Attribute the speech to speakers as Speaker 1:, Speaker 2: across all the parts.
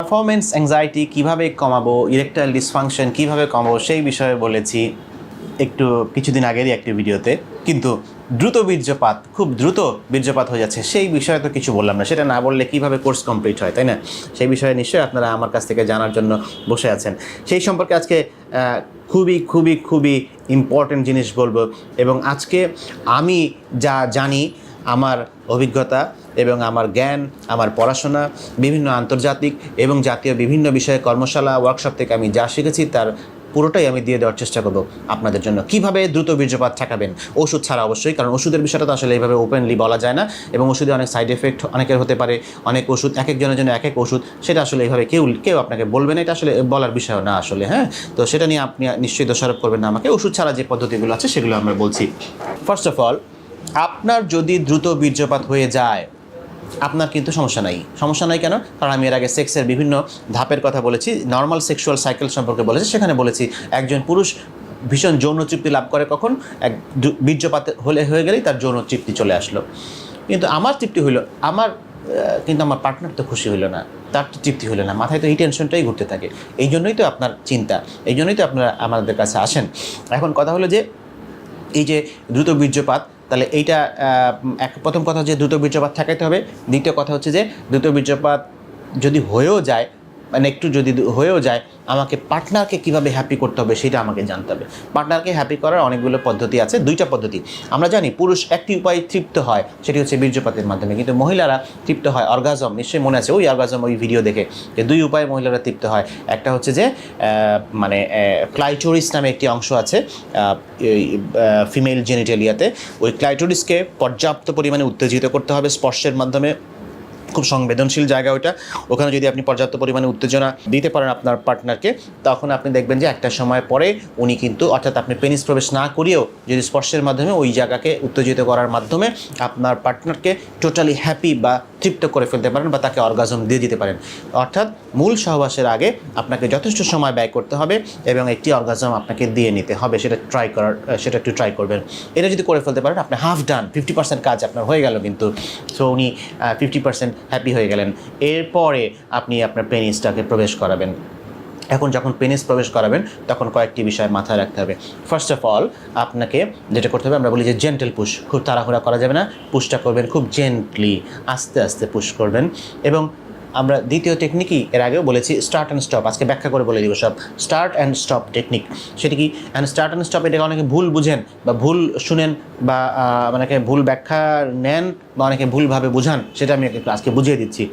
Speaker 1: Performance anxiety কীভাবে কমাবো, erectile dysfunction কীভাবে কমাবো সেই বিষয়ে বলেছি একটু কিছুদিন আগেরই একটি ভিডিওতে। কিন্তু দ্রুত বীর্যপাত, খুব দ্রুত বীর্যপাত হয়ে যাচ্ছে সেই বিষয়ে তো কিছু বললাম না। সেটা না বললে কীভাবে কোর্স কমপ্লিট হয়, তাই না? সেই বিষয়ে নিশ্চয়ই আপনারা আমার কাছ থেকে জানার জন্য বসে আছেন। সেই সম্পর্কে আজকে খুবই খুবই খুবই ইম্পর্টেন্ট জিনিস বলবো। এবং আজকে আমি যা জানি, আমার অভিজ্ঞতা এবং আমার জ্ঞান, আমার পড়াশোনা, বিভিন্ন আন্তর্জাতিক এবং জাতীয় বিভিন্ন বিষয়ে কর্মশালা, ওয়ার্কশপ থেকে আমি যা শিখেছি তার পুরোটাই আমি দিয়ে দেওয়ার চেষ্টা করব আপনাদের জন্য। কিভাবে দ্রুত বীর্যপাত ঠেকাবেন, ওষুধ ছাড়া অবশ্যই, কারণ ওষুধের বিষয়টা তো আসলে এইভাবে ওপেনলি বলা যায় না, এবং ওষুধে অনেক সাইড এফেক্ট অনেকের হতে পারে। অনেক ওষুধ এক একজনের জন্য এক এক ওষুধ, সেটা আসলে এইভাবে কেউ আপনাকে বলবে না, এটা আসলে বলার বিষয় না আসলে। হ্যাঁ, তো সেটা নিয়ে আপনি নিশ্চয়ই দোষারোপ করবেন না আমাকে। ওষুধ ছাড়া যে পদ্ধতিগুলো আছে সেগুলো আমরা বলছি। ফার্স্ট অফ অল, আপনার যদি দ্রুত বীর্যপাত হয়ে যায় আপনার কিন্তু সমস্যা নাই কেন? কারণ আমি এর আগে সেক্সের বিভিন্ন ধাপের কথা বলেছি, নর্মাল সেক্সুয়াল সাইকেল সম্পর্কে বলেছি। সেখানে বলেছি একজন পুরুষ ভীষণ যৌন তৃপ্তি লাভ করে কখন? বীর্যপাত হয়ে গেলেই তার যৌন তৃপ্তি চলে আসলো। কিন্তু আমার তৃপ্তি হইল, কিন্তু আমার পার্টনার তো খুশি হইল না, তার তো তৃপ্তি হলো না, মাথায় তো এই টেনশনটাই ঘুরতে থাকে। এই জন্যই তো আপনার চিন্তা, এই জন্যই তো আপনারা আমাদের কাছে আসেন। এখন কথা হলো যে এই যে দ্রুত বীর্যপাত, তাহলে এইটা প্রথম কথা হচ্ছে দ্রুত বীর্যপাত ঠেকাইতে হবে। দ্বিতীয় কথা হচ্ছে যে দ্রুত বীর্যপাত যদি হয়েও যায়, মানে একটু যদি হয়েও যায়, আমাকে পার্টনারকে কীভাবে হ্যাপি করতে হবে সেটা আমাকে জানতে হবে। পার্টনারকে হ্যাপি করার অনেকগুলো পদ্ধতি আছে, দুইটা পদ্ধতি। আমরা জানি পুরুষ একটি উপায়ে তৃপ্ত হয়, সেটি হচ্ছে বীর্যপাতের মাধ্যমে, কিন্তু মহিলারা তৃপ্ত হয় অর্গাজম। নিশ্চয়ই মনে আছে ওই অর্গাজম, ওই ভিডিও দেখে, যে দুই উপায়ে মহিলারা তৃপ্ত হয়। একটা হচ্ছে যে মানে ক্লাইটোরিস নামে একটি অংশ আছে ফিমেল জেনিটালিয়াতে, ওই ক্লাইটোরিসকে পর্যাপ্ত পরিমাণে উত্তেজিত করতে হবে স্পর্শের মাধ্যমে। খুব সংবেদনশীল জায়গা ওইটা, ওখানে যদি আপনি পর্যাপ্ত পরিমাণে উত্তেজনা দিতে পারেন আপনার পার্টনারকে, তখন আপনি দেখবেন যে একটা সময় পরে উনি কিন্তু, অর্থাৎ আপনি পেনিস প্রবেশ না করিয়েও যদি স্পর্শের মাধ্যমে ওই জায়গাকে উত্তেজিত করার মাধ্যমে আপনার পার্টনারকে টোটালি হ্যাপি বা তৃপ্ত করে ফেলতে পারেন, বা তাকে অর্গাজম দিয়ে দিতে পারেন। অর্থাৎ মূল সহবাসের আগে আপনাকে যথেষ্ট সময় ব্যয় করতে হবে এবং একটি অর্গাজম আপনাকে দিয়ে নিতে হবে। সেটা একটু ট্রাই করবেন। এটা যদি করে ফেলতে পারেন, আপনি হাফ ডান, 50% কাজ আপনার হয়ে গেল কিন্তু। সো উনি 50% হ্যাপি হয়ে গেলেন। এরপরে আপনি আপনার পেনিসটাকে প্রবেশ করাবেন। এখন যখন পেনিস প্রবেশ করাবেন তখন কয়েকটি বিষয় মাথায় রাখতে হবে। ফার্স্ট অফ অল, আপনাকে যেটা করতে হবে, আমরা বলি যে জেন্টেল পুশ, খুব তাড়াহুড়া করা যাবে না। পুশটা করবেন খুব জেন্টলি, আস্তে আস্তে পুশ করবেন। এবং আমরা দ্বিতীয় টেকনিকই এর আগেও বলেছি, স্টার্ট অ্যান্ড স্টপ। আজকে ব্যাখ্যা করে বলে দিব সব। স্টার্ট অ্যান্ড স্টপ টেকনিক, সেটা কি? অ্যান্ড স্টার্ট অ্যান্ড স্টপ, এটাকে অনেকে ভুল বুঝেন বা ভুল শুনেন, বা অনেকে ভুল ব্যাখ্যা নেন, বা অনেকে ভুলভাবে বুঝান। সেটা আমি আজকে বুঝিয়ে দিচ্ছি।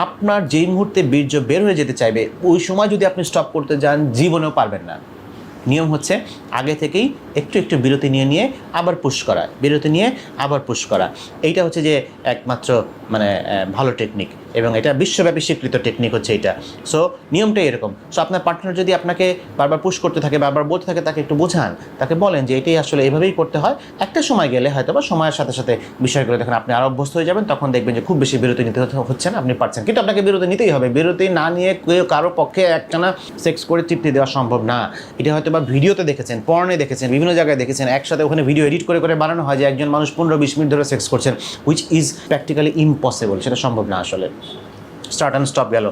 Speaker 1: আপনার যেই মুহূর্তে বীর্য বের হয়ে যেতে চাইবে, ওই সময় যদি আপনি স্টপ করতে যান, জীবনেও পারবেন না। নিয়ম হচ্ছে আগে থেকেই একটু একটু বিরতি নিয়ে আবার পুশ করা, বিরতি নিয়ে আবার পুশ করা। এইটা হচ্ছে যে একমাত্র মানে ভালো টেকনিক, এবং এটা বিশ্বব্যাপী স্বীকৃত টেকনিক হচ্ছে এইটা। সো নিয়মটাই এরকম। সো আপনার পার্টনার যদি আপনাকে বারবার পুশ করতে থাকে, বারবার বলতে থাকে, তাকে একটু বোঝান, তাকে বলেন যে এটাই আসলে এভাবেই করতে হয়। একটা সময় গেলে হয়তো বা সময়ের সাথে সাথে বিষয়গুলো দেখেন আপনি আরও অভ্যস্ত হয়ে যাবেন, তখন দেখবেন যে খুব বেশি বিরতি নিতে হচ্ছে না, আপনি পারছেন। কিন্তু আপনাকে বিরতি নিতেই হবে। বিরতি না নিয়ে কারো পক্ষে একটানা সেক্স করে তৃপ্তি দেওয়া সম্ভব না। এটা হয়তো বা ভিডিওতে দেখেছেন, পর্নে দেখেছেন, বিভিন্ন জায়গায় দেখেছেন, একসাথে ওখানে ভিডিও এডিট করে করে বানানো হয় যে একজন মানুষ 15-20 মিনিট ধরে সেক্স করছেন, হুইচ ইজ প্র্যাকটিক্যালি ইম্পসিবল। সেটা সম্ভব না আসলে। স্টার্ট অ্যান্ড স্টপ গেল।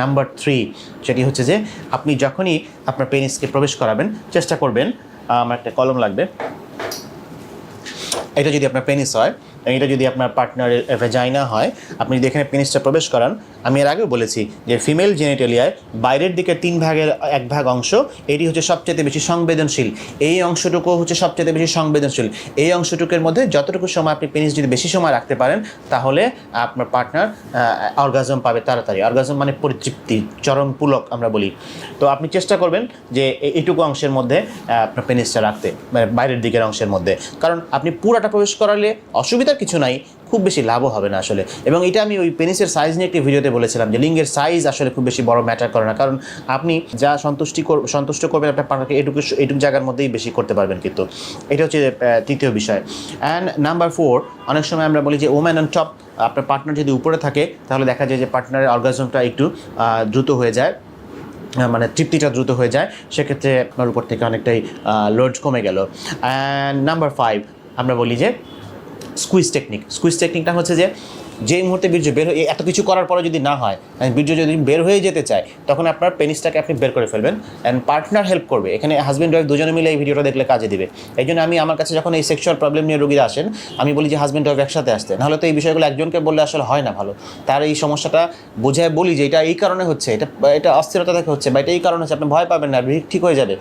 Speaker 1: নাম্বার 3, সেটি হচ্ছে যে আপনি যখনই আপনার পেনিসকে প্রবেশ করাবেন, চেষ্টা করবেন, আমার একটা কলম লাগবে, এটা যদি আপনার পেনিস হয়, এটা যদি আপনার পার্টনারের ভ্যাজাইনা হয়, আপনি যদি এখানে পেনিসটা প্রবেশ করান, আমি এর আগেও বলেছি যে ফিমেল জেনিটালিয়ায় বাইরের দিকে 3 ভাগের 1 ভাগ অংশ, এটি হচ্ছে সবচেয়ে বেশি সংবেদনশীল। এই অংশটুকু হচ্ছে সবচেয়ে বেশি সংবেদনশীল। এই অংশটুকুর মধ্যে যতটুকু সময় আপনি পেনিস যদি বেশি সময় রাখতে পারেন, তাহলে আপনার পার্টনার অর্গাজম পাবে তাড়াতাড়ি। অর্গাজম মানে পরিতৃপ্তি, চরম পুলক আমরা বলি। তো আপনি চেষ্টা করবেন যে এইটুকু অংশের মধ্যে আপনার পেনিসটা রাখতে, মানে বাইরের দিকের অংশের মধ্যে। কারণ আপনি পুরাটা প্রবেশ করালে অসুবিধার কিছু নাই, খুব বেশি লাভও হবে না আসলে। এবং এটা আমি ওই পেনিসের সাইজ নিয়ে একটি ভিডিওতে বলেছিলাম যে লিঙ্গের সাইজ আসলে খুব বেশি বড় ম্যাটার করে না, কারণ আপনি যা সন্তুষ্ট করবেন আপনার পার্টনারকে এইটুকু জায়গার মধ্যেই বেশি করতে পারবেন। কিন্তু এটা হচ্ছে তৃতীয় বিষয়। অ্যান্ড নাম্বার 4, অনেক সময় আমরা বলি যে ওম্যান অন টপ। আপনার পার্টনার যদি উপরে থাকে তাহলে দেখা যায় যে পার্টনারের অর্গাজমটা একটু দ্রুত হয়ে যায়, মানে তৃপ্তিটা দ্রুত হয়ে যায়। সেক্ষেত্রে আপনার উপর থেকে অনেকটাই লোড কমে গেল। অ্যান্ড নাম্বার 5, আমরা বলি যে স্কুইজ টেকনিক। স্কুইজ টেকনিকটা হচ্ছে যে যেই মুহূর্তে বীর্য বের হয়ে এত কিছু করার পরে যদি না হয়, বীর্য যদি বের হয়ে যেতে চায়, তখন আপনার পেনিসটাকে আপনি বের করে ফেলবেন। অ্যান্ড পার্টনার হেল্প করবে, এখানে হাজব্যান্ড ওয়াইফ দুজনে মিলে এই ভিডিওটা দেখলে কাজে দিবে। এই জন্য আমি আমার কাছে যখন এই সেক্সুয়াল প্রবলেম নিয়ে রোগীরা আসেন, আমি বলি যে হাজব্যান্ড ওয়াইফ একসাথে আসতে, নাহলে তো এই বিষয়গুলো একজনকে বললে আসলে হয় না ভালো। তার এই সমস্যাটা বোঝায় বলি যে এটা এই কারণে হচ্ছে, এটা অস্থিরতা থেকে হচ্ছে, বা এটা এই কারণে হচ্ছে, আপনি ভয় পাবেন না, ঠিক হয়ে যাবে।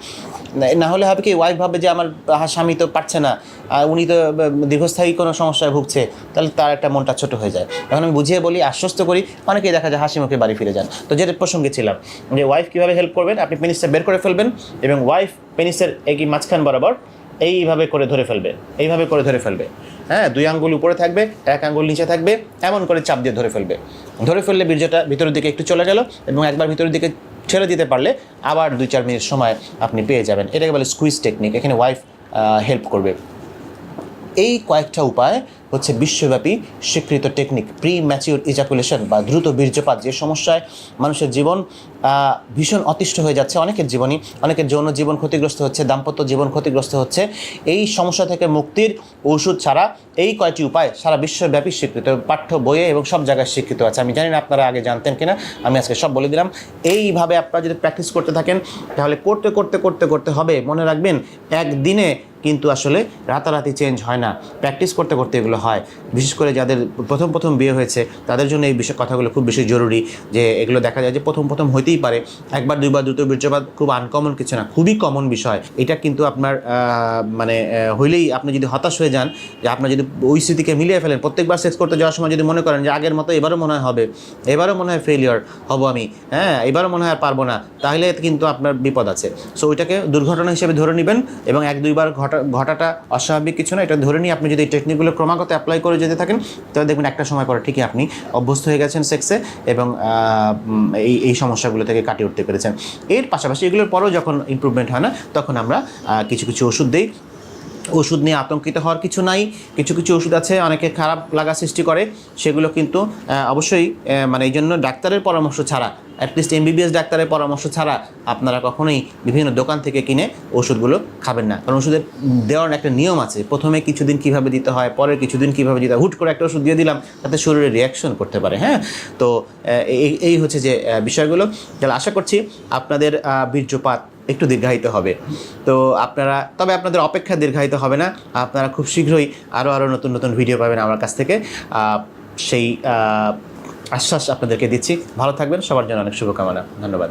Speaker 1: না হলে হবে কি, ওয়াইফ ভাবে যে আমার স্বামী তো পারছে না, উনি তো দীর্ঘস্থায়ী কোনো সমস্যায় ভুগছে, তাহলে তার একটা মনটা ছোটো হয়ে যায়। এখন আমি বুঝিয়ে বলি, আশ্বস্ত করি, অনেকেই দেখা যায় হাসি মুখে বাড়ি ফিরে যান। তো যেটা প্রসঙ্গে ছিলাম যে ওয়াইফ কীভাবে হেল্প করবেন, আপনি পেনিসটা বের করে ফেলবেন এবং ওয়াইফ পেনিসের এই মাঝখান বরাবর এইভাবে করে ধরে ফেলবে, এইভাবে করে ধরে ফেলবে। হ্যাঁ, 2 আঙ্গুল উপরে থাকবে, 1 আঙ্গুল নিচে থাকবে, এমন করে চাপ দিয়ে ধরে ফেলবে। ধরে ফেললে বীর্যটা ভিতরের দিকে একটু চলে গেল, এবং একবার ভিতরের দিকে ছেড়ে দিতে পারলে আবার 2-4 মিনিট সময় আপনি পেয়ে যাবেন। এটাকে বলে স্কুইজ টেকনিক। এখানে ওয়াইফ হেল্প করবে। এই কয়েকটা উপায় হচ্ছে বিশ্বব্যাপী স্বীকৃত টেকনিক। প্রি ম্যাচিউর ইজাকুলেশন বা দ্রুত বীর্যপাত, যে সমস্যায় মানুষের জীবন ভীষণ অতিষ্ঠ হয়ে যাচ্ছে, অনেকের জীবনই, অনেকের যৌন জীবন ক্ষতিগ্রস্ত হচ্ছে, দাম্পত্য জীবন ক্ষতিগ্রস্ত হচ্ছে। এই সমস্যা থেকে মুক্তির ওষুধ ছাড়া এই কয়টি উপায় সারা বিশ্বব্যাপী স্বীকৃত, পাঠ্য বইয়ে এবং সব জায়গায় স্বীকৃত আছে। আমি জানি না আপনারা আগে জানতেন কিনা, আমি আজকে সব বলে দিলাম। এইভাবে আপনারা যদি প্র্যাকটিস করতে থাকেন, তাহলে করতে করতে করতে করতে হবে, মনে রাখবেন একদিনে কিন্তু আসলে রাতারাতি চেঞ্জ হয় না, প্র্যাকটিস করতে করতে এগুলো হয়। বিশেষ করে যাদের প্রথম বিয়ে হয়েছে, তাদের জন্য এই বিষয় কথাগুলো খুব বেশি জরুরি। যে এগুলো দেখা যায় যে প্রথম হইতেই পারে, একবার দুইবার দ্রুত বীর্যপাত খুব আনকমন কিছু না, খুবই কমন বিষয়। এটা কিন্তু আপনার মানে হইলেই আপনি যদি হতাশ হয়ে যান, যে আপনার যদি ওই স্মৃতিকে মিলিয়ে ফেলেন, প্রত্যেকবার সেক্স করতে যাওয়ার সময় যদি মনে করেন যে আগের মতো এবারও মনে হয় হবে, এবারও মনে হয় ফেলিওর হব আমি, হ্যাঁ এবারও মনে হয় আর পারবো না, তাহলে কিন্তু আপনার বিপদ আছে। সো ওইটাকে দুর্ঘটনা হিসেবে ধরে নেবেন, এবং 1-2বার ঘটাটা অস্বাভাবিক কিছু না, এটা ধরে নিয়ে আপনি যদি এই টেকনিকগুলো ক্রমাগত অ্যাপ্লাই করে যেতে থাকেন, তাহলে দেখবেন একটা সময় পরে ঠিকই আপনি অভ্যস্ত হয়ে গেছেন সেক্সে, এবং এই সমস্যাগুলো থেকে কাটিয়ে উঠতে পেরেছেন। এর পাশাপাশি এগুলোর পরেও যখন ইমপ্রুভমেন্ট হয় না, তখন আমরা কিছু ওষুধ দিই। ওষুধ নিয়ে আতঙ্কিত হওয়ার কিছু নাই। কিছু ওষুধ আছে অনেকে খারাপ লাগা সৃষ্টি করে, সেগুলো কিন্তু অবশ্যই মানে এই জন্য ডাক্তারের পরামর্শ ছাড়া, অ্যাটলিস্ট MBBS ডাক্তারের পরামর্শ ছাড়া আপনারা কখনোই বিভিন্ন দোকান থেকে কিনে ওষুধগুলো খাবেন না। কারণ ওষুধের দেওয়ার একটা নিয়ম আছে, প্রথমে কিছুদিন কীভাবে দিতে হয়, পরের কিছুদিন কীভাবে দিতে হয়। হুট করে একটা ওষুধ দিয়ে দিলাম, তাতে শরীরে রিয়াকশন করতে পারে। হ্যাঁ, তো এই হচ্ছে যে বিষয়গুলো। তাহলে আশা করছি আপনাদের বীর্যপাত একটু দীর্ঘায়িত হবে। তো তবে আপনাদের অপেক্ষা দীর্ঘায়িত হবে না, আপনারা খুব শীঘ্রই আরও নতুন ভিডিও পাবেন আমার কাছ থেকে। সেই আশ্বাস আপনাদেরকে দিচ্ছি। ভালো থাকবেন, সবার জন্য অনেক শুভকামনা। ধন্যবাদ।